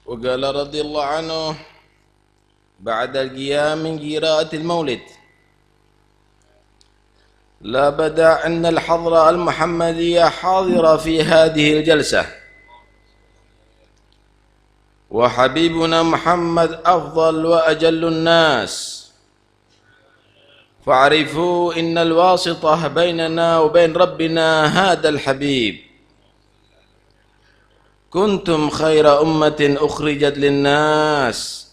وقال رضي الله عنه بعد القيام من قراءة المولد: لا بدا أن الحضرة المحمدية حاضرة في هذه الجلسة، وحبيبنا محمد أفضل وأجل الناس، فاعرفوا إن الواسطة بيننا وبين ربنا هذا الحبيب. كنتم خير أمة أخرجت للناس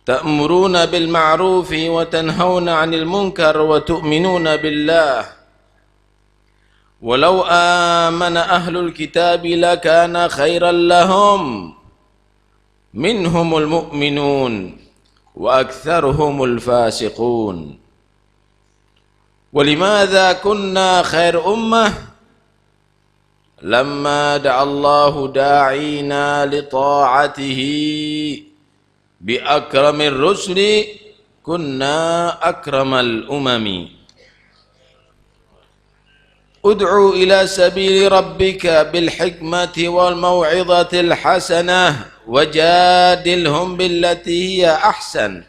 تأمرون بالمعروف وتنهون عن المنكر وتؤمنون بالله، ولو آمن أهل الكتاب لكان خيرا لهم، منهم المؤمنون وأكثرهم الفاسقون. ولماذا كنا خير أمة؟ لما دعا الله داعينا لطاعته بأكرم الرسل كنا أكرم الأمم. ادعو إلى سبيل ربك بالحكمة والموعظة الحسنة وجادلهم بالتي هي أحسن،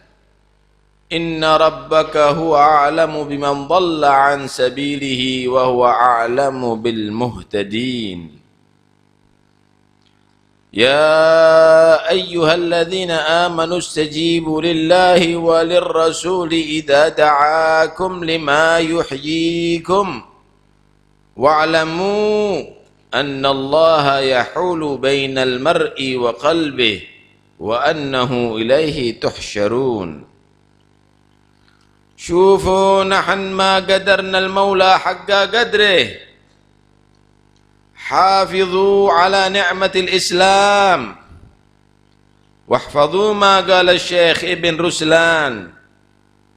إن ربك هو أعلم بمن ضل عن سبيله وهو أعلم بالمهتدين. يا أيها الذين آمنوا استجيبوا لله وللرسول إذا دعاكم لما يحييكم واعلموا أن الله يحول بين المرء وقلبه وأنه إليه تحشرون. شوفوا نحن ما قدرنا المولى حق قدره. حافظوا على نعمة الإسلام واحفظوا ما قال الشيخ ابن رسلان: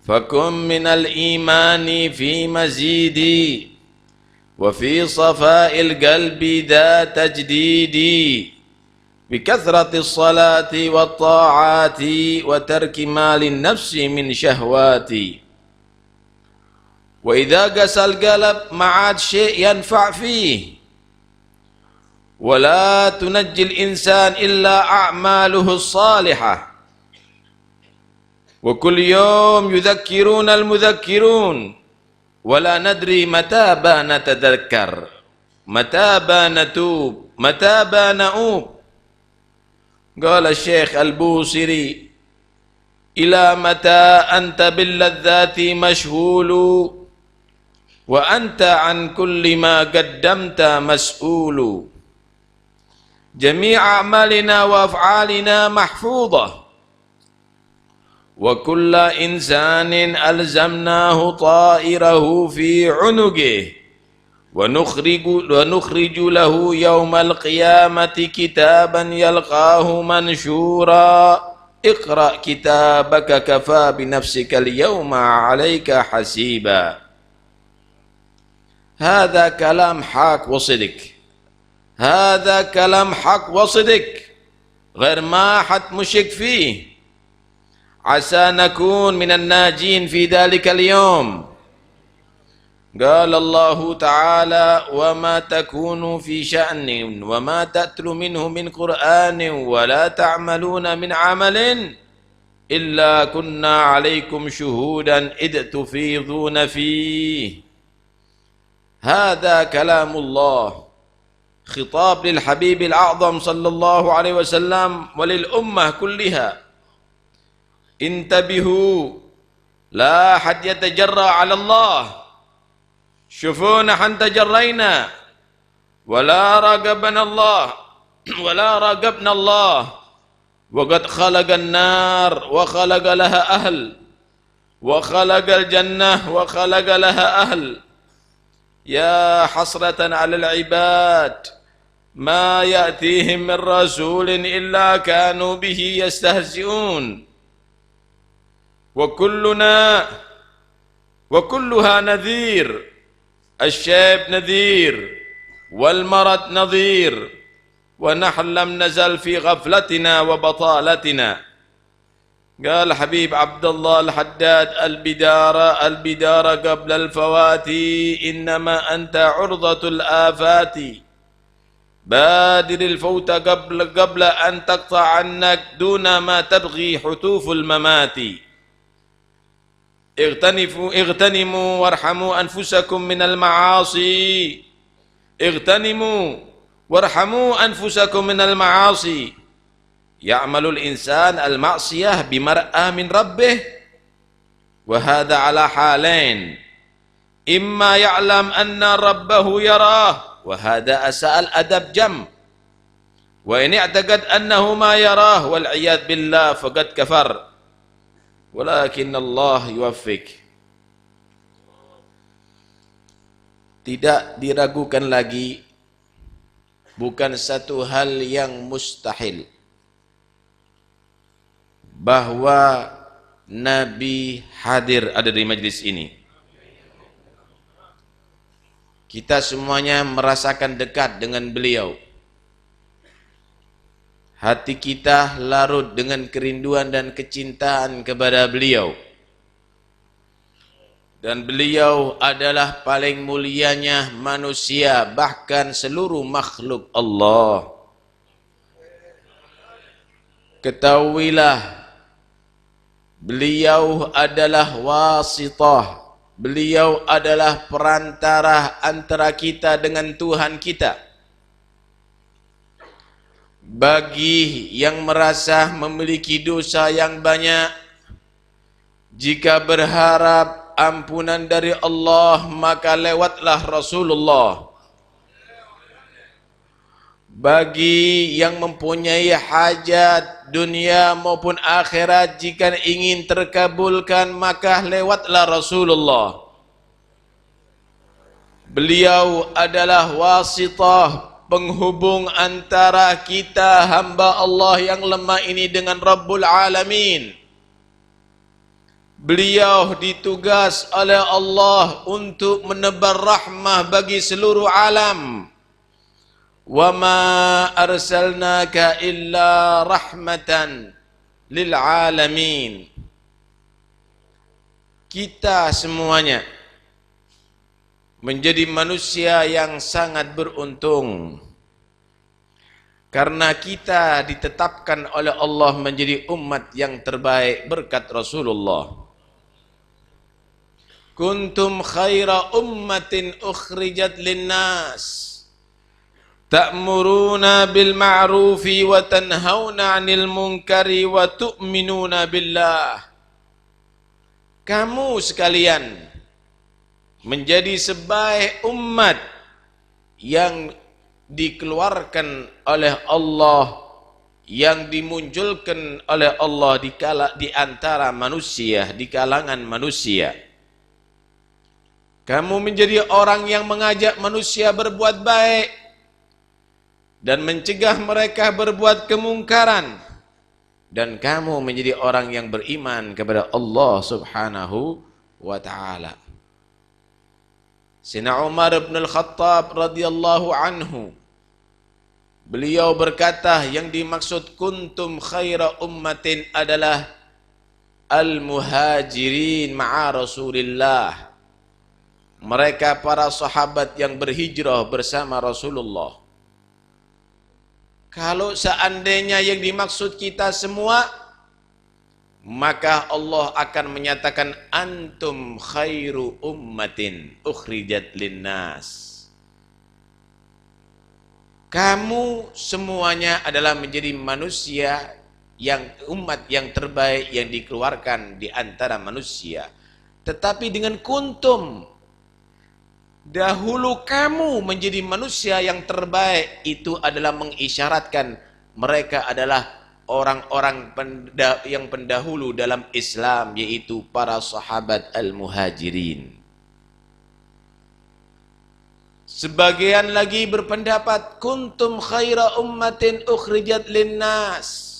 فكن من الإيمان في مزيد وفي صفاء القلب ذا تجديد، بكثرة الصلاة والطاعات وترك ما للنفس من شهوات. وإذا قسى القلب ما عاد شيء ينفع فيه، ولا تنجي الإنسان إلا أعماله الصالحة. وكل يوم يذكرون المذكرون ولا ندري متى نتذكر، متى نتوب، متى نؤوب. قال الشيخ البوصيري: إلى متى أنت باللذات مشغول وأنت عن كل ما قدمت مسؤول. جميع أعمالنا وأفعالنا محفوظة، وكل إنسان ألزمناه طائره في عنقه، ونخرج له يوم القيامة كتابا يلقاه منشورا: اقرأ كتابك كفى بنفسك اليوم عليك حسيبا. هذا كلام حق وصدق، هذا كلام حق وصدق، غير ما حد مشك فيه. عسى نكون من الناجين في ذلك اليوم. قال الله تعالى: وما تكونوا في شأن وما تتلو منه من قرآن ولا تعملون من عمل إلا كنا عليكم شهودا إذ تفيضون فيه. هذا كلام الله، خطاب للحبيب الأعظم صلى الله عليه وسلم وللأمة كلها. انتبهوا، لا أحد يتجرأ على الله. شوفونا حن تجرينا ولا راقبنا الله ولا راقبنا الله، وقد خلق النار وخلق لها أهل، وخلق الجنة وخلق لها أهل. يا حسرة على العباد ما يأتيهم من رسول إلا كانوا به يستهزئون. وكلها نذير، الشيب نذير والمرض نذير، ونحن لم نزل في غفلتنا وبطالتنا. قال حبيب عبد الله الحداد: البدار قبل الفوات، إنما أنت عرضة الآفات. badiril fauta qabla an taqta'annak duna ma tabghi hutuful mamati. Ightanimu warhamu anfusakum minal ma'asi. Ightanimu warhamu anfusakum minal ma'asi. Ya'malul insan al-ma'siyah bimar'a min rabbih. Wa hadha ala halain. Imma ya'lam anna rabbahu yarah. Wa hadha asa'al adab jam. Wa in i'taqad annahu ma yarah wal iyad billah faqad kafar. Walakin Allah yuwaffiq. Tidak diragukan lagi, bukan satu hal yang mustahil, bahwa Nabi hadir ada di majlis ini. Kita semuanya merasakan dekat dengan beliau. Hati kita larut dengan kerinduan dan kecintaan kepada beliau. Dan beliau adalah paling mulianya manusia, bahkan seluruh makhluk Allah. Ketahuilah, beliau adalah wasitah. Beliau adalah perantara antara kita dengan Tuhan kita. Bagi yang merasa memiliki dosa yang banyak, jika berharap ampunan dari Allah, maka lewatlah Rasulullah. Bagi yang mempunyai hajat dunia maupun akhirat, jika ingin terkabulkan, maka lewatlah Rasulullah. Beliau adalah wasitah, penghubung antara kita hamba Allah yang lemah ini dengan Rabbul Alamin. Beliau ditugas oleh Allah untuk menebar rahmah bagi seluruh alam. Wa ma arsalnaka illa rahmatan lil alamin. Kita semuanya menjadi manusia yang sangat beruntung, karena kita ditetapkan oleh Allah menjadi umat yang terbaik berkat Rasulullah. Kuntum khaira ummatin ukhrijat linnas ta'muruna bil ma'rufi wa tanhauna 'anil munkari wa tu'minuna billah. Kamu sekalian menjadi sebaik umat yang dikeluarkan oleh Allah, yang dimunculkan oleh Allah di antara manusia, di kalangan manusia. Kamu menjadi orang yang mengajak manusia berbuat baik dan mencegah mereka berbuat kemungkaran, dan kamu menjadi orang yang beriman kepada Allah Subhanahu wa ta'ala. Sayyidina Umar bin Al-Khattab radhiyallahu anhu, beliau berkata, yang dimaksud kuntum khaira ummatin adalah al-muhajirin ma'a Rasulillah. Mereka para sahabat yang berhijrah bersama Rasulullah. Kalau seandainya yang dimaksud kita semua, maka Allah akan menyatakan antum khairu ummatin ukhrijat linnas. Kamu semuanya adalah menjadi manusia yang umat yang terbaik yang dikeluarkan di antara manusia. Tetapi dengan kuntum, dahulu kamu menjadi manusia yang terbaik, itu adalah mengisyaratkan mereka adalah orang-orang yang pendahulu dalam Islam, yaitu para sahabat al-muhajirin. Sebagian lagi berpendapat kuntum khaira ummatin ukhrijat linnas.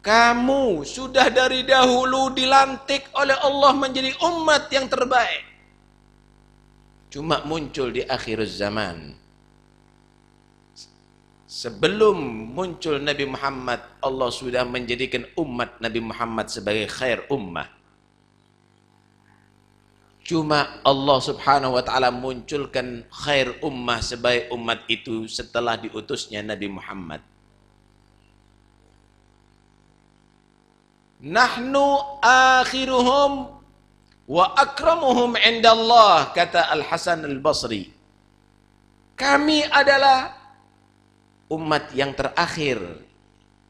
Kamu sudah dari dahulu dilantik oleh Allah menjadi umat yang terbaik. Cuma muncul di akhir zaman. Sebelum muncul Nabi Muhammad, Allah sudah menjadikan umat Nabi Muhammad sebagai khair ummah. Cuma Allah subhanahu wa ta'ala munculkan khair ummah sebaik umat itu setelah diutusnya Nabi Muhammad. Nahnu akhiruhum wa akramuhum indallah, kata Al-Hasan Al-Basri. Kami adalah umat yang terakhir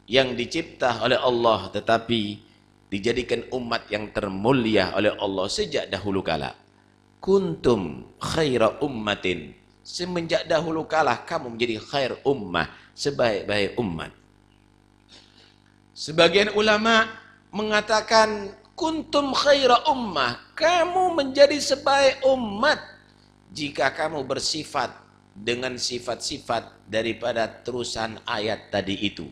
yang dicipta oleh Allah, tetapi dijadikan umat yang termulia oleh Allah sejak dahulu kala. Kuntum khaira ummatin, semenjak dahulu kala kamu menjadi khair ummah, sebaik-baik umat. Sebagian ulama mengatakan kuntum khaira ummah, kamu menjadi sebaik umat jika kamu bersifat dengan sifat-sifat daripada terusan ayat tadi itu.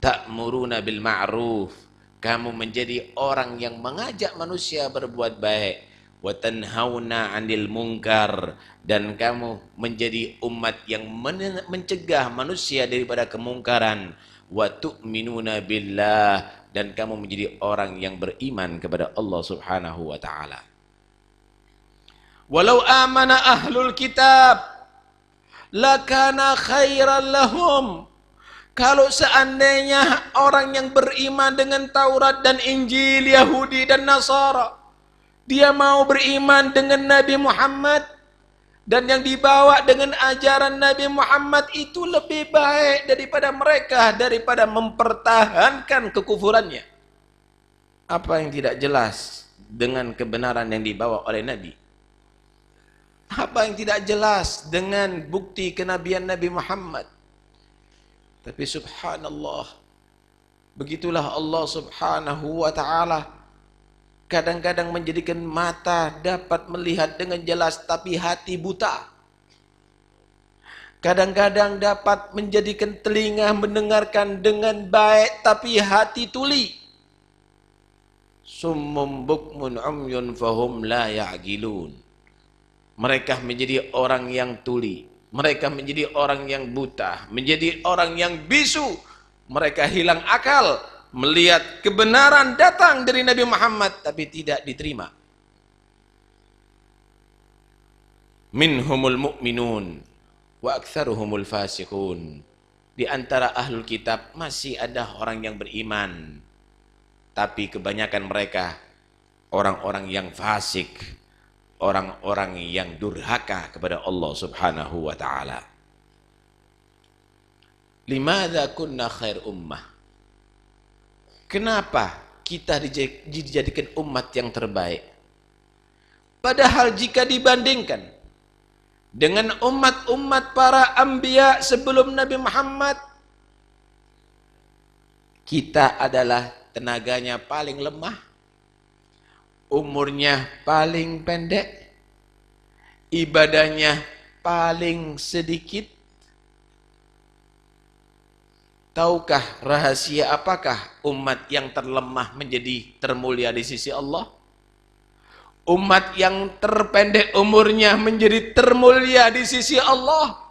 Ta'muruna bil ma'ruf, kamu menjadi orang yang mengajak manusia berbuat baik. Wa tanhauna 'anil munkar, dan kamu menjadi umat yang mencegah manusia daripada kemungkaran. Wa tu'minuna billah, dan kamu menjadi orang yang beriman kepada Allah Subhanahu wa taala. Walau amana ahlul kitab lakana khairan lahum. Kalau seandainya orang yang beriman dengan Taurat dan Injil, Yahudi dan Nasara, dia mau beriman dengan Nabi Muhammad dan yang dibawa dengan ajaran Nabi Muhammad itu lebih baik daripada mereka, daripada mempertahankan kekufurannya. Apa yang tidak jelas dengan kebenaran yang dibawa oleh Nabi? Apa yang tidak jelas dengan bukti kenabian Nabi Muhammad? Tapi subhanallah, begitulah Allah subhanahu wa ta'ala kadang-kadang menjadikan mata dapat melihat dengan jelas tapi hati buta. Kadang-kadang dapat menjadikan telinga mendengarkan dengan baik tapi hati tuli. Summum bukmun umyun fahum la ya'gilun. Mereka menjadi orang yang tuli. Mereka menjadi orang yang buta, menjadi orang yang bisu. Mereka hilang akal melihat kebenaran datang dari Nabi Muhammad tapi tidak diterima. Minhumul mu'minun wa aktsaruhumul fasiqun. Di antara ahlul kitab masih ada orang yang beriman, tapi kebanyakan mereka orang-orang yang fasik, orang-orang yang durhaka kepada Allah Subhanahu wa taala. Limadza kunna khair ummah? Kenapa kita dijadikan umat yang terbaik? Padahal jika dibandingkan dengan umat-umat para anbiya sebelum Nabi Muhammad, kita adalah tenaganya paling lemah, umurnya paling pendek, ibadahnya paling sedikit. Tahukah rahasia apakah umat yang terlemah menjadi termulia di sisi Allah? Umat yang terpendek umurnya menjadi termulia di sisi Allah.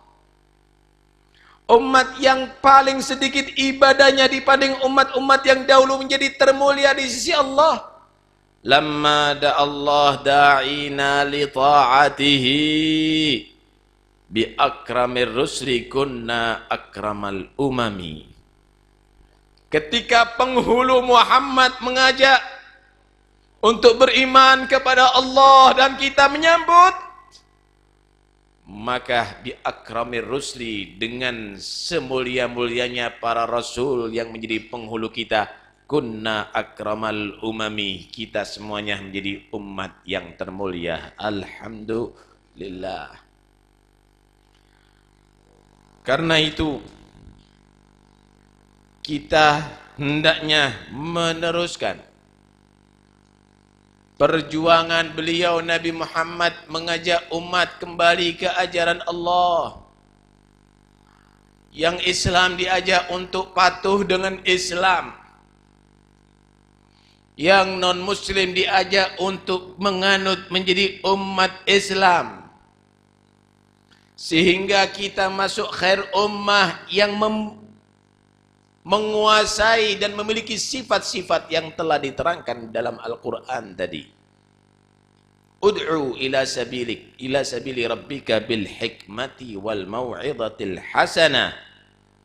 Umat yang paling sedikit ibadahnya dibanding umat-umat yang dahulu menjadi termulia di sisi Allah. Lamma da'allah da'ina li ta'atihi bi akramir rusli kunna akramal umami. Ketika penghulu Muhammad mengajak untuk beriman kepada Allah dan kita menyambut, maka bi akramir rusli, dengan semulia-mulianya para rasul yang menjadi penghulu kita, kunna akramal umami, kita semuanya menjadi umat yang termulia. Alhamdulillah. Karena itu kita hendaknya meneruskan perjuangan beliau Nabi Muhammad mengajak umat kembali ke ajaran Allah. Yang Islam diajak untuk patuh dengan Islam, yang non-muslim diajak untuk menganut menjadi umat Islam, sehingga kita masuk khair ummah yang menguasai dan memiliki sifat-sifat yang telah diterangkan dalam Al-Quran tadi. Ud'u ila sabili rabbika bil hikmati wal mau'izatil hasanah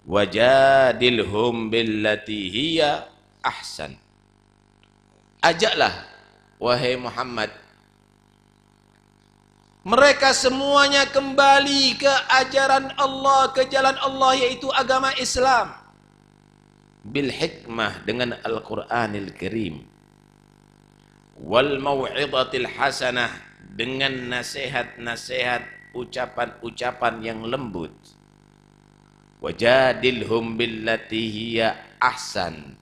wajadilhum billati hiya ahsan. Ajaklah wahai Muhammad mereka semuanya kembali ke ajaran Allah, ke jalan Allah, yaitu agama Islam. Bil hikmah, dengan Al-Quranil Karim. Wal mau'izatil hasanah, dengan nasihat-nasihat, ucapan-ucapan yang lembut. Wajadilhum billati hiya ahsan,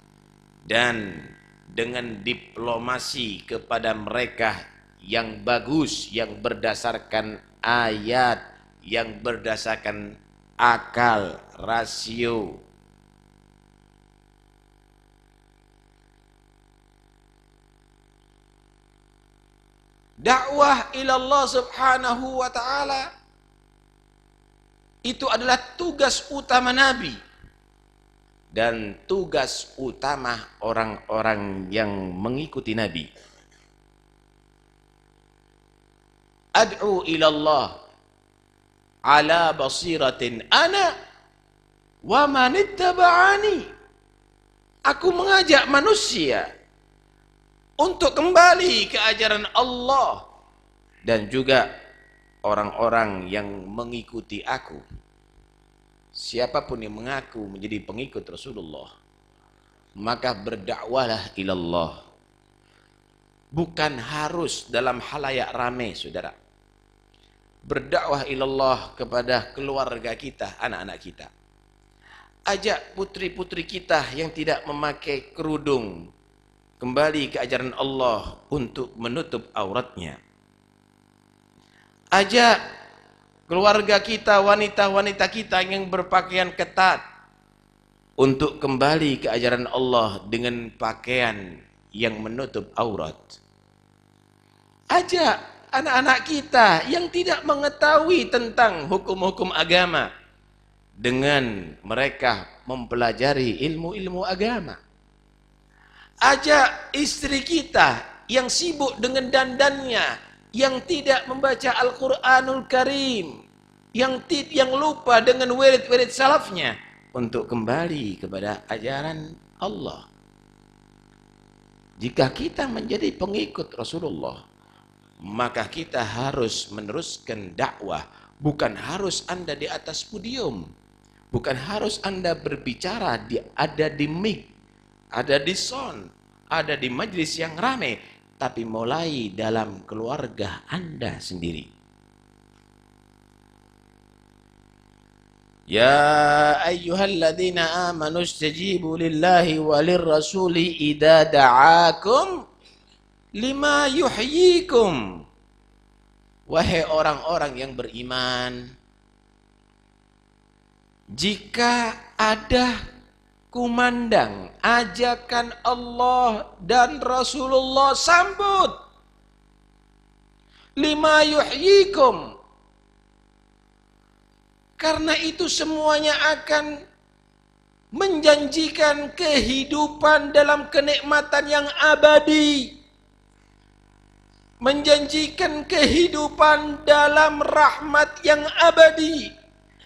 dan dengan diplomasi kepada mereka yang bagus, yang berdasarkan ayat, yang berdasarkan akal, rasio. Dakwah ilallah subhanahu wa ta'ala itu adalah tugas utama Nabi dan tugas utama orang-orang yang mengikuti Nabi. Ad'u ilallah ala basiratin ana wa manittaba'ani. Aku mengajak manusia untuk kembali ke ajaran Allah dan juga orang-orang yang mengikuti aku. Siapapun yang mengaku menjadi pengikut Rasulullah, maka berdakwahlah ilallah. Bukan harus dalam halayak ramai, saudara. Berdakwah ilallah kepada keluarga kita, anak-anak kita. Ajak putri-putri kita yang tidak memakai kerudung kembali ke ajaran Allah untuk menutup auratnya. Ajak keluarga kita, wanita-wanita kita yang berpakaian ketat untuk kembali ke ajaran Allah dengan pakaian yang menutup aurat. Ajak anak-anak kita yang tidak mengetahui tentang hukum-hukum agama dengan mereka mempelajari ilmu-ilmu agama. Ajak istri kita yang sibuk dengan dandannya, yang tidak membaca Al-Quranul Karim, yang lupa dengan wirid-wirid salafnya, untuk kembali kepada ajaran Allah. Jika kita menjadi pengikut Rasulullah, maka kita harus meneruskan dakwah. Bukan harus Anda di atas podium, bukan harus Anda berbicara ada di mic, ada di sound, ada di majlis yang ramai, tapi mulai dalam keluarga Anda sendiri. Ya ayyuhalladzina amanu istajibu lillahi walir rasuli idza da'akum lima yuhyikum. Wahai orang-orang yang beriman, jika ada kumandang ajakan Allah dan Rasulullah, sambut. Lima yuhyikum, karena itu semuanya akan menjanjikan kehidupan dalam kenikmatan yang abadi, menjanjikan kehidupan dalam rahmat yang abadi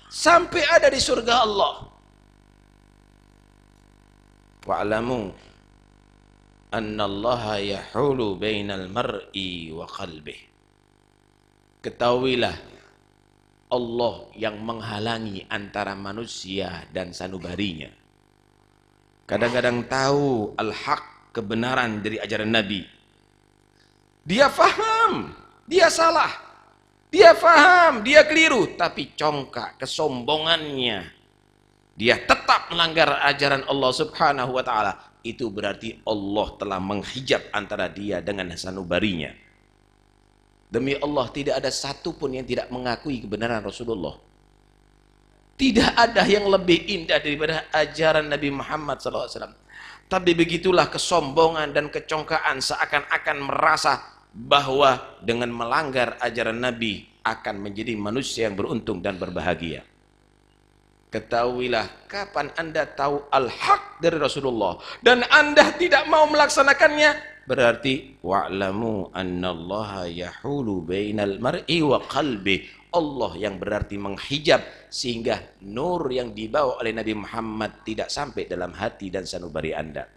sampai ada di surga Allah. Wa'lamu annallaha yahulu bainal mar'i wa qalbih. Ketahuilah Allah yang menghalangi antara manusia dan sanubarinya. Kadang-kadang tahu al-haq, kebenaran dari ajaran Nabi. Dia faham, dia salah. Dia faham, dia keliru, tapi congkak kesombongannya, dia tetap melanggar ajaran Allah subhanahu wa ta'ala. Itu berarti Allah telah menghijab antara dia dengan sanubarinya. Demi Allah, tidak ada satupun yang tidak mengakui kebenaran Rasulullah. Tidak ada yang lebih indah daripada ajaran Nabi Muhammad SAW. Tapi begitulah kesombongan dan kecongkaan, seakan-akan merasa bahwa dengan melanggar ajaran Nabi akan menjadi manusia yang beruntung dan berbahagia. Ketahuilah, kapan Anda tahu al-haq dari Rasulullah dan Anda tidak mau melaksanakannya, berarti wa'lamu annallaha yahulu bainal mar'i wa qalbi. Allah yang berarti menghijab sehingga nur yang dibawa oleh Nabi Muhammad tidak sampai dalam hati dan sanubari Anda.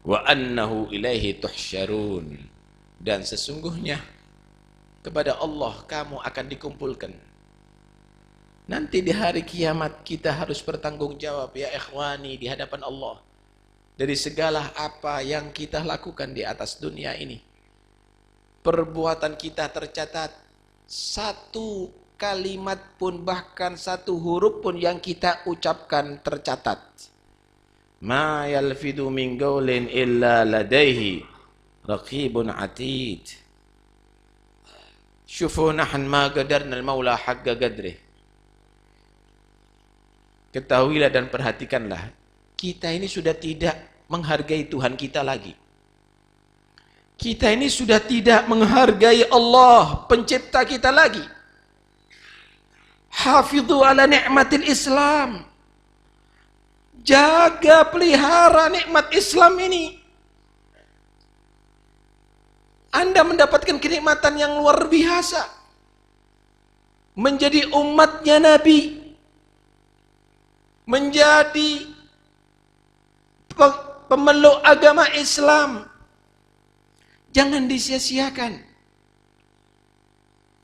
Wa annahu ilaihi tuhsyarun, dan sesungguhnya kepada Allah kamu akan dikumpulkan. Nanti di hari kiamat kita harus bertanggung jawab ya ikhwani di hadapan Allah dari segala apa yang kita lakukan di atas dunia ini. Perbuatan kita tercatat, satu kalimat pun bahkan satu huruf pun yang kita ucapkan tercatat. Ma yalfidu min qawlin illa ladaihi raqibun atid. Syufu nahan ma qadarna al-maula haqqa qadrih. Ketahuilah dan perhatikanlah, kita ini sudah tidak menghargai Tuhan kita lagi. Kita ini sudah tidak menghargai Allah pencipta kita lagi. Hafidhu ala ni'matil Islam. Jaga pelihara nikmat Islam ini. Anda mendapatkan kenikmatan yang luar biasa. Menjadi umatnya Nabi. Menjadi pemeluk agama Islam. Jangan disia-siakan.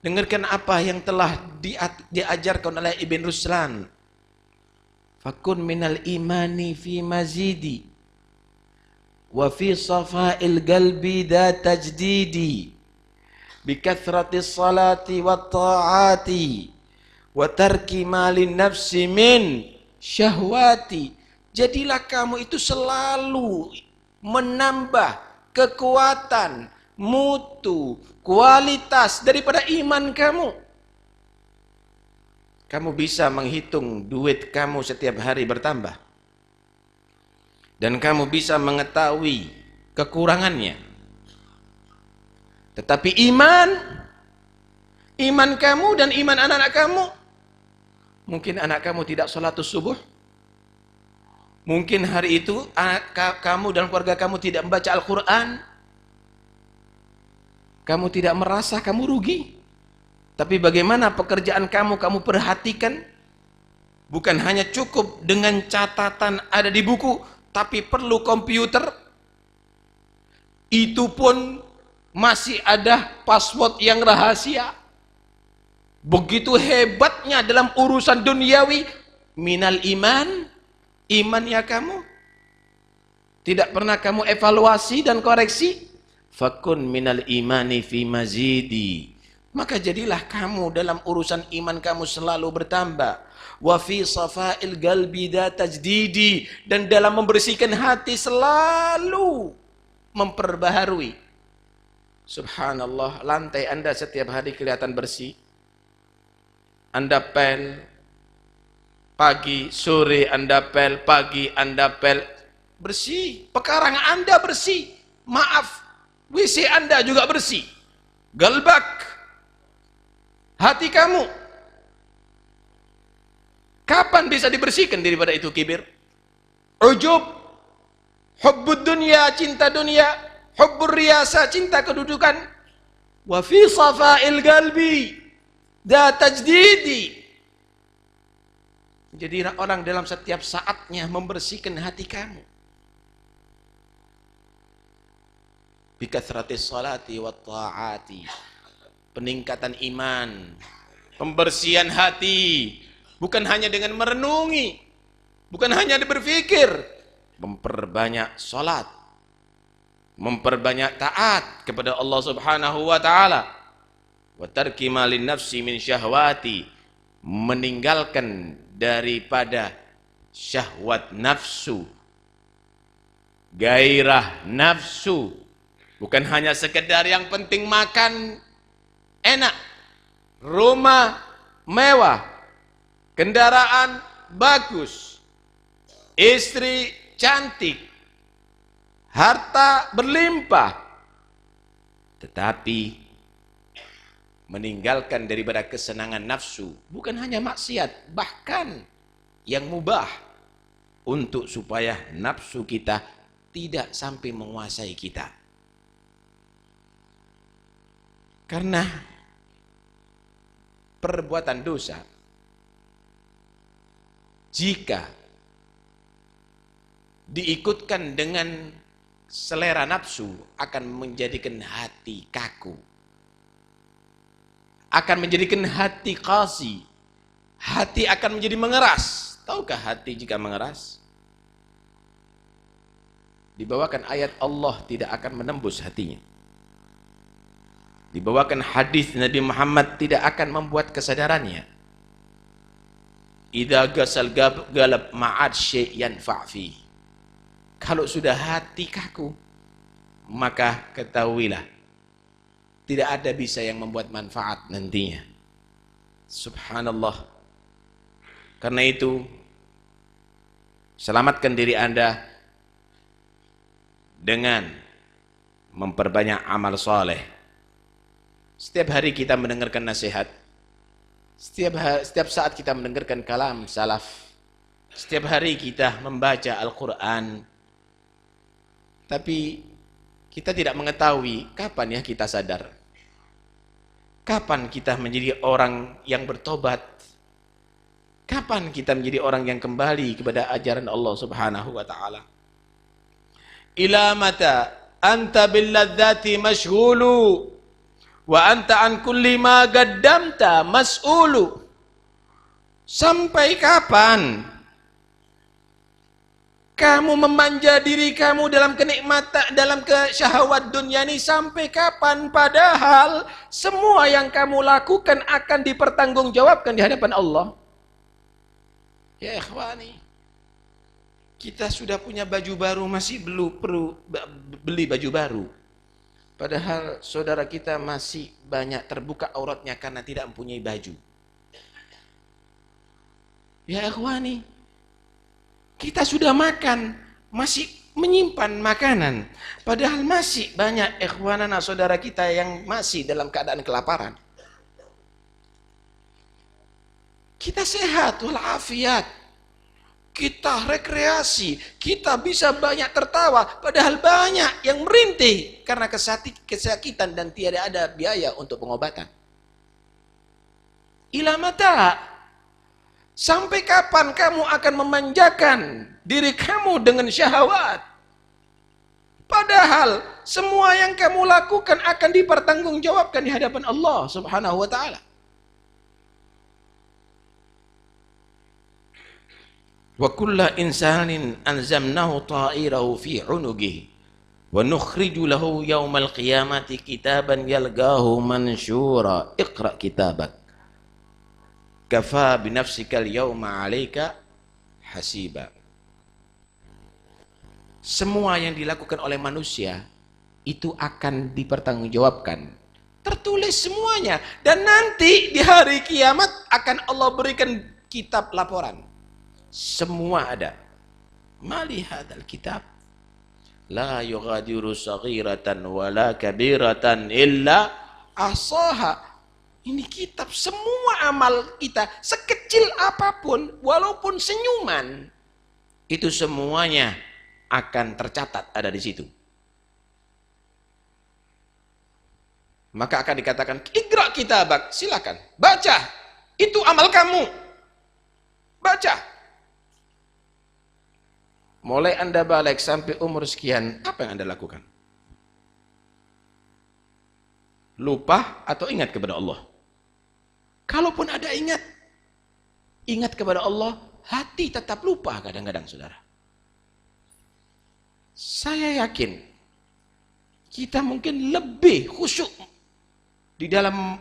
Dengarkan apa yang telah diajarkan oleh Ibn Ruslan. Fakun minal imani fi mazidi wa fi safa'il qalbi da tajdidi bi kathratis salati wat ta'ati wa tarki malin nafsi min syahwati. Jadilah kamu itu selalu menambah kekuatan, mutu, kualitas daripada iman kamu. Kamu bisa menghitung duit kamu setiap hari bertambah. Dan kamu bisa mengetahui kekurangannya. Tetapi iman kamu dan iman anak-anak kamu, mungkin anak kamu tidak sholatus subuh. Mungkin hari itu kamu dan keluarga kamu tidak membaca Al-Quran. Kamu tidak merasa kamu rugi. Tapi bagaimana pekerjaan kamu perhatikan. Bukan hanya cukup dengan catatan ada di buku, tapi perlu komputer. Itu pun masih ada password yang rahasia. Begitu hebatnya dalam urusan duniawi. Minal iman. Imannya kamu tidak pernah kamu evaluasi dan koreksi. Fakun minal imani fi mazidi, maka jadilah kamu dalam urusan iman kamu selalu bertambah. Wa fi safa'il qalbi da tajdidi, dan dalam membersihkan hati selalu memperbaharui. Subhanallah, lantai Anda setiap hari kelihatan bersih. Anda pel pagi, sore Anda pel, pagi Anda pel, bersih. Pekarang Anda bersih. Maaf, WC Anda juga bersih. Galbak, hati kamu, kapan bisa dibersihkan daripada itu kibir? Ujub, hubbud dunya, cinta dunia, hubbur riyasa, cinta kedudukan. Wa fi safa'il qalbi da tajdidi. Jadi orang dalam setiap saatnya membersihkan hati kamu. Bikathratis salati wat ta'ati. Peningkatan iman, pembersihan hati, bukan hanya dengan merenungi, bukan hanya berpikir, memperbanyak salat, memperbanyak taat kepada Allah Subhanahu wa taala. Wa tarki malin nafsi min syahwati, meninggalkan daripada syahwat nafsu, gairah nafsu. Bukan hanya sekedar yang penting makan enak, rumah mewah, kendaraan bagus, istri cantik, harta berlimpah, tetapi meninggalkan daripada kesenangan nafsu. Bukan hanya maksiat, bahkan yang mubah, untuk supaya nafsu kita tidak sampai menguasai kita. Karena perbuatan dosa jika diikutkan dengan selera nafsu akan menjadikan hati kaku, akan menjadikan hati qasi, hati akan menjadi mengeras. Tahukah hati jika mengeras? Dibawakan ayat Allah tidak akan menembus hatinya. Dibawakan hadis Nabi Muhammad tidak akan membuat kesadarannya. Idza gasal galab ma'ad syai'yan fa'fi. Kalau sudah hati kaku, maka ketahuilah tidak ada bisa yang membuat manfaat nantinya. Subhanallah. Karena itu, selamatkan diri Anda dengan memperbanyak amal soleh. Setiap hari kita mendengarkan nasihat, setiap saat kita mendengarkan kalam salaf, setiap hari kita membaca Al-Quran, tapi kita tidak mengetahui kapan ya kita sadar, kapan kita menjadi orang yang bertobat, kapan kita menjadi orang yang kembali kepada ajaran Allah Subhanahu wa ta'ala. Ila mata anta billadzati mashghulu wa anta an kulli ma qaddamta mas'ulu. Sampai kapan kamu memanja diri kamu dalam kenikmatan, dalam kesyahwat dunia ini? Sampai kapan? Padahal semua yang kamu lakukan akan dipertanggungjawabkan di hadapan Allah. Ya ikhwani, kita sudah punya baju baru, masih belum perlu beli baju baru. Padahal saudara kita masih banyak terbuka auratnya karena tidak mempunyai baju. Ya ikhwani, kita sudah makan, masih menyimpan makanan. Padahal masih banyak ikhwanana saudara kita yang masih dalam keadaan kelaparan. Kita sehat walafiat, kita rekreasi, kita bisa banyak tertawa. Padahal banyak yang merintih karena kesakitan dan tiada ada biaya untuk pengobatan. Ila mata, sampai kapan kamu akan memanjakan diri kamu dengan syahwat? Padahal semua yang kamu lakukan akan dipertanggungjawabkan di hadapan Allah Subhanahu wa ta'ala. Wa kulla insanin anzamnahu ta'irahu fi 'unuqihi wa nukhriju lahu yaumal qiyamati kitaban yalqahu mansyura. Iqra kitabak kafa binafsikal yawma 'alaika hasiba. Semua yang dilakukan oleh manusia itu akan dipertanggungjawabkan, tertulis semuanya, dan nanti di hari kiamat akan Allah berikan kitab laporan. Semua ada. Mali hadzal kitab la yughadiru saghiratan wala kabiratan illa ahsaha. Ini kitab semua amal kita, sekecil apapun, walaupun senyuman, itu semuanya akan tercatat ada di situ. Maka akan dikatakan, "Iqra kitabak," silakan baca. Itu amal kamu. Baca. Mulai Anda balik sampai umur sekian, apa yang Anda lakukan? Lupa atau ingat kepada Allah? Kalaupun ada ingat kepada Allah, hati tetap lupa kadang-kadang, saudara. Saya yakin kita mungkin lebih khusyuk di dalam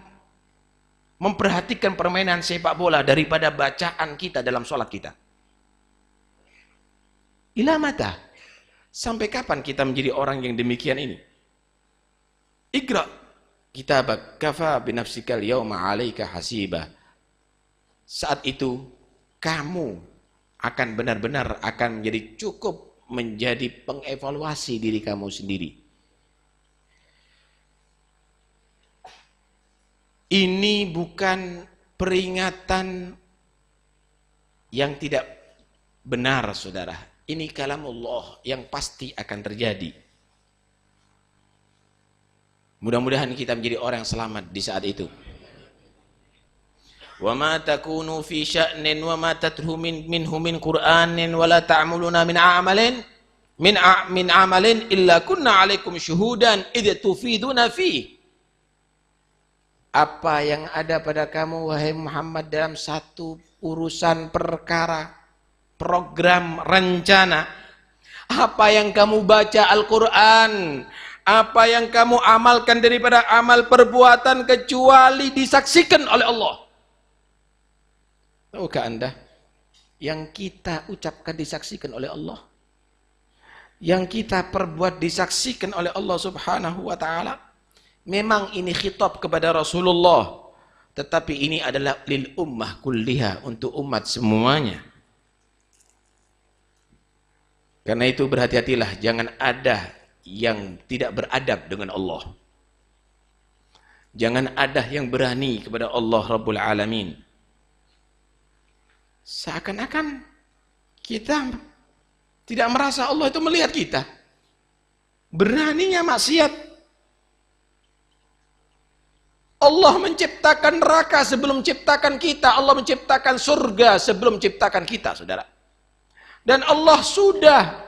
memperhatikan permainan sepak bola daripada bacaan kita dalam sholat kita. Ila mata, sampai kapan kita menjadi orang yang demikian ini? Iqra kitabak kafa binafsikal yawma 'alaika hasiba. Saat itu kamu akan benar-benar akan menjadi cukup menjadi pengevaluasi diri kamu sendiri. Ini bukan peringatan yang tidak benar, saudara. Ini kalamullah yang pasti akan terjadi. Mudah-mudahan kita menjadi orang yang selamat di saat itu. Wa ma takunu fi sya'nin wa ma tatlu minhu min Qur'anin wa la ta'maluna min amalin illa kunna 'alaikum syuhudan idh tufiduna fi. Apa yang ada pada kamu wahai Muhammad dalam satu urusan perkara, program, rencana, apa yang kamu baca Al-Qur'an, apa yang kamu amalkan daripada amal perbuatan kecuali disaksikan oleh Allah. Tahukah Anda, yang kita ucapkan disaksikan oleh Allah, yang kita perbuat disaksikan oleh Allah Subhanahu wa ta'ala. Memang ini khitab kepada Rasulullah, tetapi ini adalah lil ummah kulliha, untuk umat semuanya. Karena itu berhati-hatilah, jangan ada yang tidak beradab dengan Allah. Jangan ada yang berani kepada Allah Rabbul Alamin. Seakan-akan kita tidak merasa Allah itu melihat kita. Beraninya maksiat. Allah menciptakan neraka sebelum menciptakan kita. Allah menciptakan surga sebelum menciptakan kita, saudara. Dan Allah sudah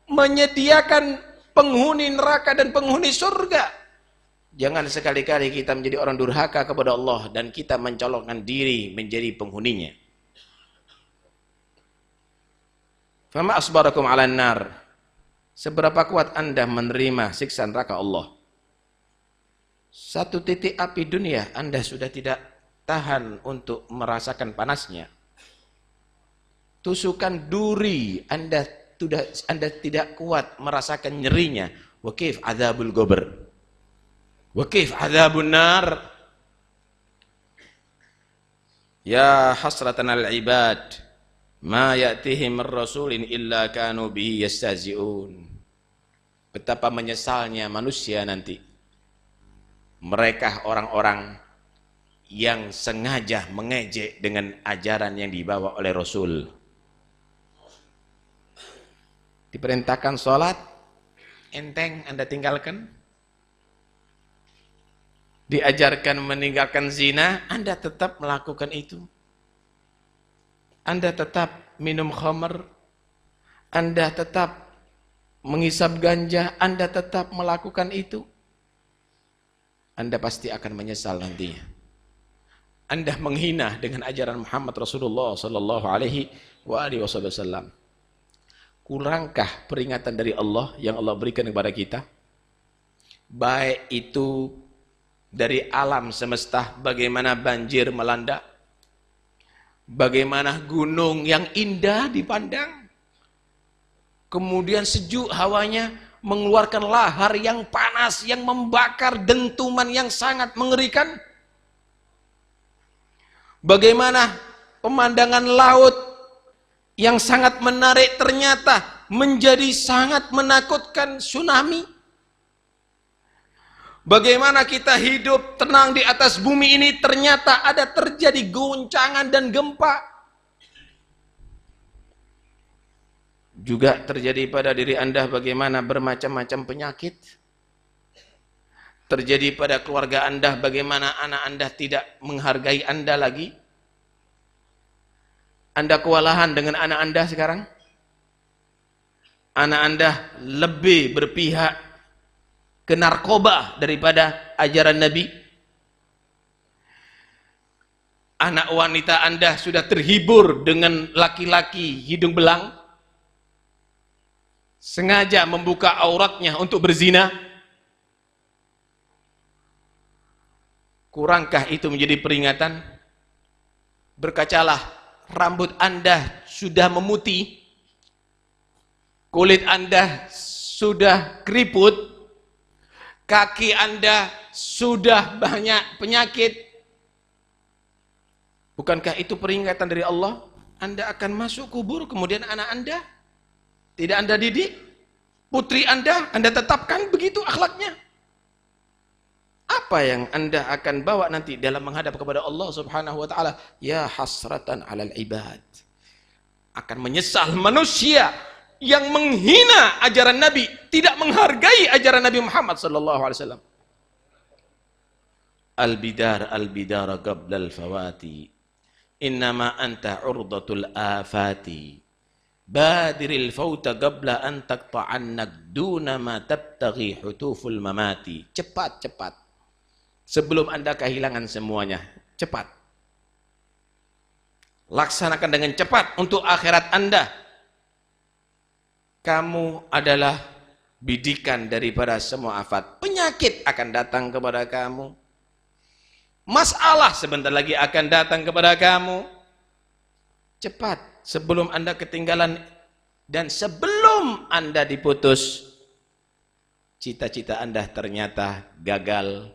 menyediakan penghuni neraka dan penghuni surga. Jangan sekali-kali kita menjadi orang durhaka kepada Allah dan kita mencolokkan diri menjadi penghuninya. Fama asbarakum 'alan nar. Seberapa kuat Anda menerima siksa neraka Allah? Satu titik api dunia Anda sudah tidak tahan untuk merasakan panasnya. Tusukan duri Anda tidak kuat merasakan nyerinya. Wa kaif adzabul qabr? Wa kaif adzabun nar? Ya hasratan al ibad ma ya'tihim ar-rasulin illa kanu bihi yastahzi'un. Betapa menyesalnya manusia nanti. Mereka orang-orang yang sengaja mengejek dengan ajaran yang dibawa oleh Rasul. Diperintahkan sholat, enteng Anda tinggalkan. Diajarkan meninggalkan zina, Anda tetap melakukan itu. Anda tetap minum khamr, Anda tetap menghisap ganja, Anda tetap melakukan itu. Anda pasti akan menyesal nantinya. Anda menghina dengan ajaran Muhammad Rasulullah sallallahu alaihi wasallam. Kurangkah peringatan dari Allah yang Allah berikan kepada kita? Baik itu dari alam semesta, bagaimana banjir melanda, bagaimana gunung yang indah dipandang, kemudian sejuk hawanya, mengeluarkan lahar yang panas, yang membakar, dentuman yang sangat mengerikan. Bagaimana pemandangan laut yang sangat menarik ternyata menjadi sangat menakutkan, tsunami. Bagaimana kita hidup tenang di atas bumi ini, ternyata ada terjadi goncangan dan gempa. Juga terjadi pada diri Anda bagaimana bermacam-macam penyakit. Terjadi pada keluarga Anda bagaimana anak Anda tidak menghargai Anda lagi. Anda kewalahan dengan anak Anda sekarang. Anak Anda lebih berpihak ke narkoba daripada ajaran Nabi. Anak wanita Anda sudah terhibur dengan laki-laki hidung belang, sengaja membuka auratnya untuk berzina. Kurangkah itu menjadi peringatan? Berkacalah, rambut Anda sudah memutih, kulit Anda sudah keriput, kaki Anda sudah banyak penyakit. Bukankah itu peringatan dari Allah? Anda akan masuk kubur, kemudian anak Anda tidak Anda didik, putri Anda tetapkan begitu akhlaknya. Apa yang Anda akan bawa nanti dalam menghadap kepada Allah Subhanahu wa taala? Ya hasratan 'alal ibad. akan menyesal manusia yang menghina ajaran Nabi, tidak menghargai ajaran Nabi Muhammad sallallahu alaihi wasallam. Al-bidar al-bidara qabla al-fawati, innama anta urdatul afati, badiril fauta qabla an taqta'annak duna ma tabtaghi hutuful mamati. Cepat sebelum Anda kehilangan semuanya. Cepat, laksanakan dengan cepat untuk akhirat Anda. Kamu adalah bidikan daripada semua afat. Penyakit akan datang kepada kamu, masalah sebentar lagi akan datang kepada kamu. Cepat sebelum Anda ketinggalan dan sebelum Anda diputus. Cita-cita Anda ternyata gagal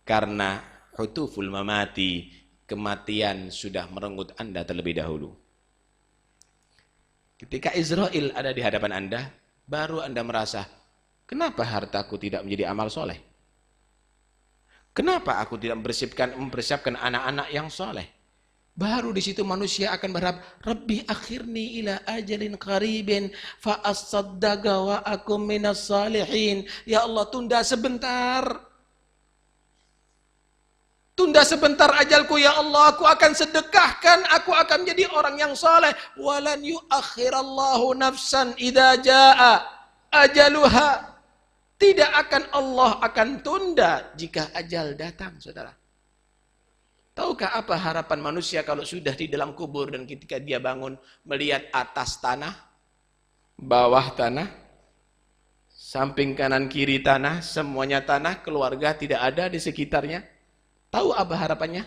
karena hutuful mamati, kematian sudah merenggut Anda terlebih dahulu. Ketika Israel ada di hadapan Anda, baru Anda merasa, kenapa hartaku tidak menjadi amal soleh? Kenapa aku tidak mempersiapkan anak-anak yang soleh? Baru di situ manusia akan berharap, Rabbi akhirni ila ajalin qaribin fa as-saddaqa wa akum minas salihin. Ya Allah, tunda sebentar. Tunda sebentar ajalku ya Allah, aku akan sedekahkan, aku akan menjadi orang yang saleh. Walan yuakhirallahu nafsan idza jaa ajaluha. Tidak akan Allah akan tunda jika ajal datang, saudara. Tahukah apa harapan manusia kalau sudah di dalam kubur dan ketika dia bangun melihat atas tanah, bawah tanah, samping kanan kiri tanah, semuanya tanah, keluarga tidak ada di sekitarnya? Tahu apa harapannya?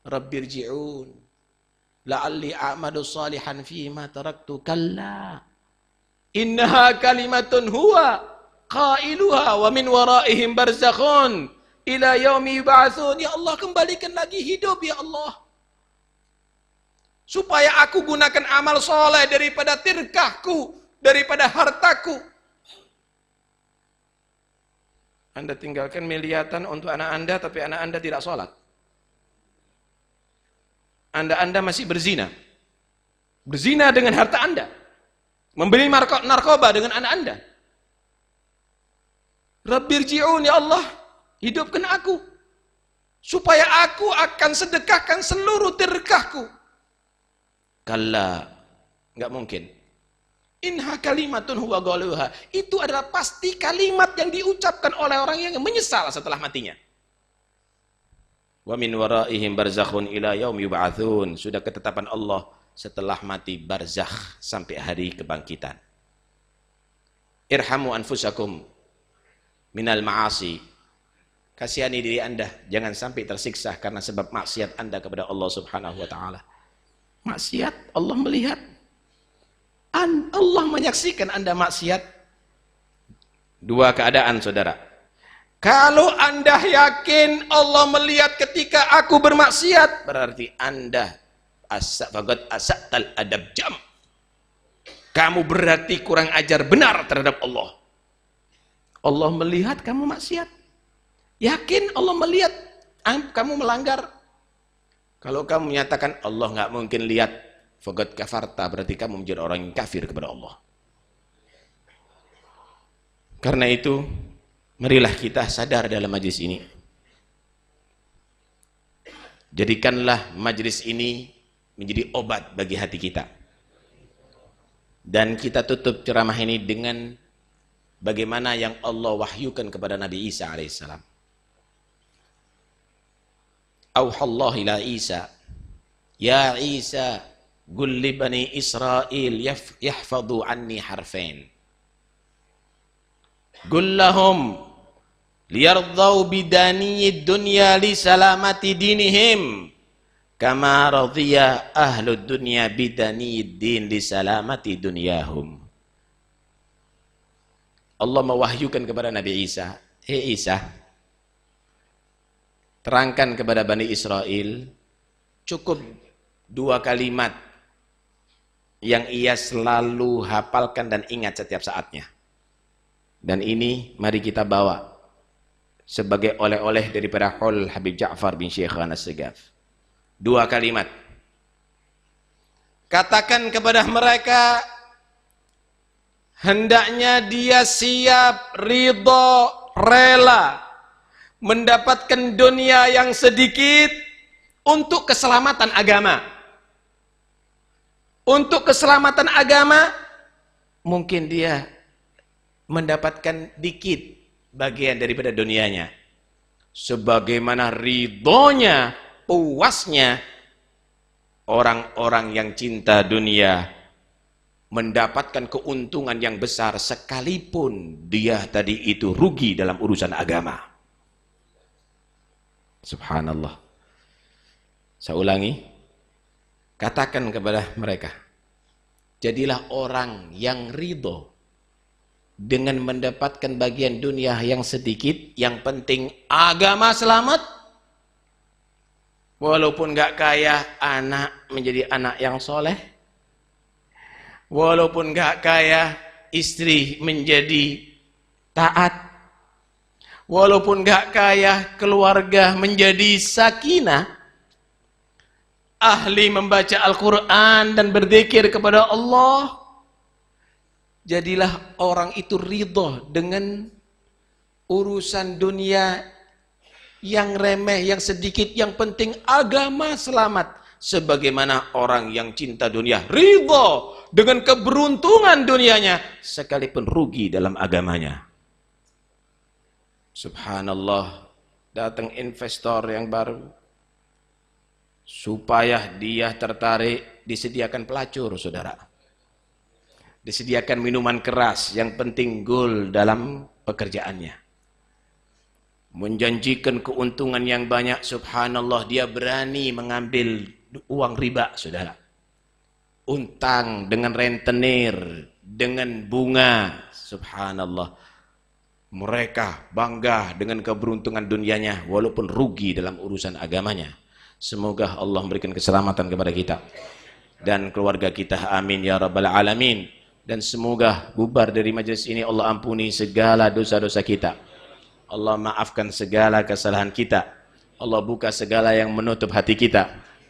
Rabbirji'un la'alli a'malu salihan fima taraktu. Kalla innaha kalimatun huwa qailuha wa min waraihim barzakhun ila yaumi yub'atsun. Ya Allah, kembalikan lagi hidup ya Allah, supaya aku gunakan amal soleh daripada tirkahku, daripada hartaku. Anda tinggalkan miliatan untuk anak Anda, tapi anak Anda tidak sholat. Anda masih berzina. Berzina dengan harta Anda. Membeli narkoba dengan anak Anda. Rabbirji'un, ya Allah, hidupkan aku, supaya aku akan sedekahkan seluruh tirkahku. Kalla, enggak mungkin. Inha kalimatun huwa qaluha. Itu adalah pasti kalimat yang diucapkan oleh orang yang menyesal setelah matinya. Wa min waraihim barzakhun ila yaumi yub'atsun. Sudah ketetapan Allah setelah mati barzakh sampai hari kebangkitan. Irhamu anfusakum minal ma'asi. Kasihani diri Anda, jangan sampai tersiksa karena sebab maksiat Anda kepada Allah Subhanahu wa taala. Maksiat, Allah melihat. Allah menyaksikan Anda maksiat. Dua keadaan, saudara. Kalau Anda yakin Allah melihat ketika aku bermaksiat, berarti Anda faqad asatal adab jam. Kamu berarti kurang ajar benar terhadap Allah. Allah melihat kamu maksiat. Yakin Allah melihat kamu melanggar. Kalau kamu menyatakan Allah nggak mungkin lihat, faqad kafarta, berarti kamu menjadi orang yang kafir kepada Allah. Karena itu, marilah kita sadar dalam majlis ini. Jadikanlah majlis ini menjadi obat bagi hati kita. Dan kita tutup ceramah ini dengan bagaimana yang Allah wahyukan kepada Nabi Isa alaihissalam. Auhallahu ila Isa, ya Isa, qul li bani Israil yahfadhu anni harfain. Qul lahum liyardau bidaniyid dunya li salamati dinihim kama radhiya ahlud dunya bidaniyid din li salamati dunyahum. Allah mewahyukan kepada Nabi Isa, "Hei Isa, terangkan kepada Bani Israel, cukup dua kalimat yang ia selalu hafalkan dan ingat setiap saatnya. Dan ini mari kita bawa sebagai oleh-oleh daripada Hul Habib Ja'far bin Syekh As-Segaf. Dua kalimat. Katakan kepada mereka, hendaknya dia siap, ridho, rela mendapatkan dunia yang sedikit untuk keselamatan agama. Untuk keselamatan agama, mungkin dia mendapatkan dikit bagian daripada dunianya. Sebagaimana ridhonya, puasnya orang-orang yang cinta dunia mendapatkan keuntungan yang besar sekalipun dia tadi itu rugi dalam urusan agama. Subhanallah. Saya ulangi, katakan kepada mereka, jadilah orang yang ridho dengan mendapatkan bagian dunia yang sedikit, yang penting agama selamat. Walaupun gak kaya, anak menjadi anak yang soleh. Walaupun gak kaya, istri menjadi taat. Walaupun gak kaya, keluarga menjadi sakinah. Ahli membaca Al-Quran dan berzikir kepada Allah. Jadilah orang itu ridho dengan urusan dunia yang remeh, yang sedikit, yang penting agama selamat. Sebagaimana orang yang cinta dunia ridho dengan keberuntungan dunianya sekalipun rugi dalam agamanya. Subhanallah, datang investor yang baru, supaya dia tertarik, disediakan pelacur, saudara. Disediakan minuman keras, yang penting goal dalam pekerjaannya. Menjanjikan keuntungan yang banyak, subhanallah, dia berani mengambil uang riba, saudara. Utang dengan rentenir, dengan bunga, subhanallah. Mereka bangga dengan keberuntungan dunianya, walaupun rugi dalam urusan agamanya. Semoga Allah memberikan keselamatan kepada kita dan keluarga kita, amin ya rabbal alamin. Dan semoga bubar dari majlis ini Allah ampuni segala dosa-dosa kita, Allah maafkan segala kesalahan kita, Allah buka segala yang menutup hati kita,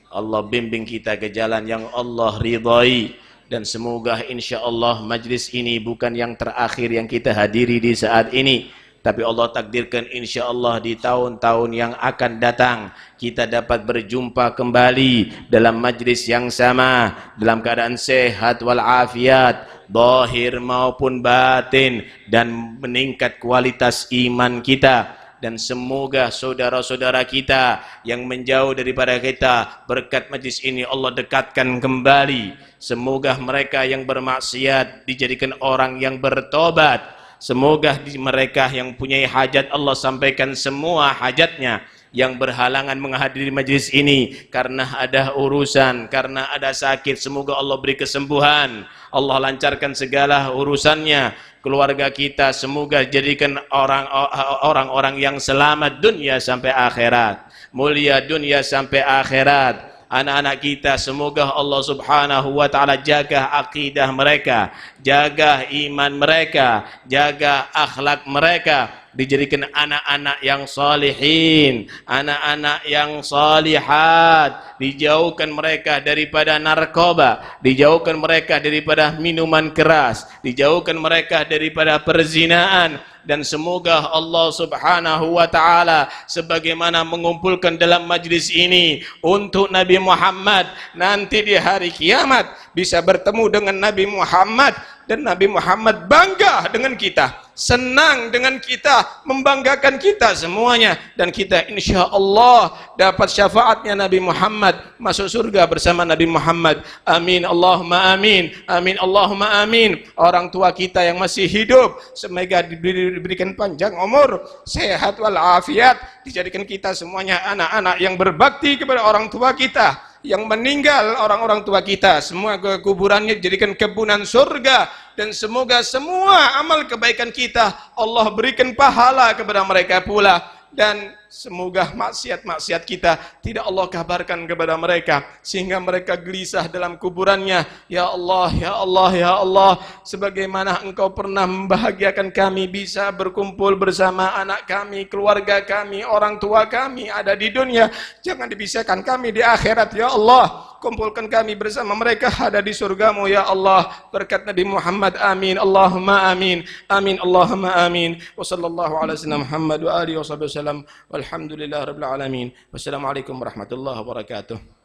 Allah bimbing kita ke jalan yang Allah ridhai. Dan semoga insyaAllah majlis ini bukan yang terakhir yang kita hadiri di saat ini, tapi Allah takdirkan insyaAllah di tahun-tahun yang akan datang kita dapat berjumpa kembali dalam majlis yang sama, dalam keadaan sehat walafiat, zahir maupun batin, dan meningkat kualitas iman kita. Dan semoga saudara-saudara kita yang menjauh daripada kita, berkat majlis ini Allah dekatkan kembali. Semoga mereka yang bermaksiat dijadikan orang yang bertobat. Semoga mereka yang punya hajat Allah sampaikan semua hajatnya. Yang berhalangan menghadiri majlis ini karena ada urusan, karena ada sakit, semoga Allah beri kesembuhan, Allah lancarkan segala urusannya. Keluarga kita semoga jadikan orang-orang yang selamat dunia sampai akhirat, mulia dunia sampai akhirat. Anak-anak kita semoga Allah subhanahu wa ta'ala jaga akidah mereka, jaga iman mereka, jaga akhlak mereka, dijadikan anak-anak yang salihin, anak-anak yang salihat, dijauhkan mereka daripada narkoba, dijauhkan mereka daripada minuman keras, dijauhkan mereka daripada perzinaan. Dan semoga Allah subhanahu wa ta'ala sebagaimana mengumpulkan dalam majlis ini untuk Nabi Muhammad, nanti di hari kiamat bisa bertemu dengan Nabi Muhammad, dan Nabi Muhammad bangga dengan kita, senang dengan kita, membanggakan kita semuanya, dan kita insya Allah dapat syafaatnya Nabi Muhammad, masuk surga bersama Nabi Muhammad. Amin Allahumma amin, amin Allahumma amin. Orang tua kita yang masih hidup semoga diberikan panjang umur, sehat walafiat, dijadikan kita semuanya anak-anak yang berbakti kepada orang tua kita. Yang meninggal orang-orang tua kita, semua kuburannya dijadikan kebunan surga, dan semoga semua amal kebaikan kita Allah berikan pahala kepada mereka pula. Dan semoga maksiat-maksiat kita tidak Allah kabarkan kepada mereka, sehingga mereka gelisah dalam kuburannya. Ya Allah, ya Allah, ya Allah, sebagaimana Engkau pernah membahagiakan kami bisa berkumpul bersama anak kami, keluarga kami, orang tua kami ada di dunia, jangan dipisahkan kami di akhirat ya Allah. kumpulkan kami bersama mereka ada di surgamu ya Allah, berkat Nabi Muhammad, amin Allahumma amin, amin Allahumma amin. Wa sallallahu ala sayyidina Muhammad wa alihi wa sahbihi wasallam, walhamdulillahi rabbil alamin. Wassalamualaikum warahmatullahi wabarakatuh.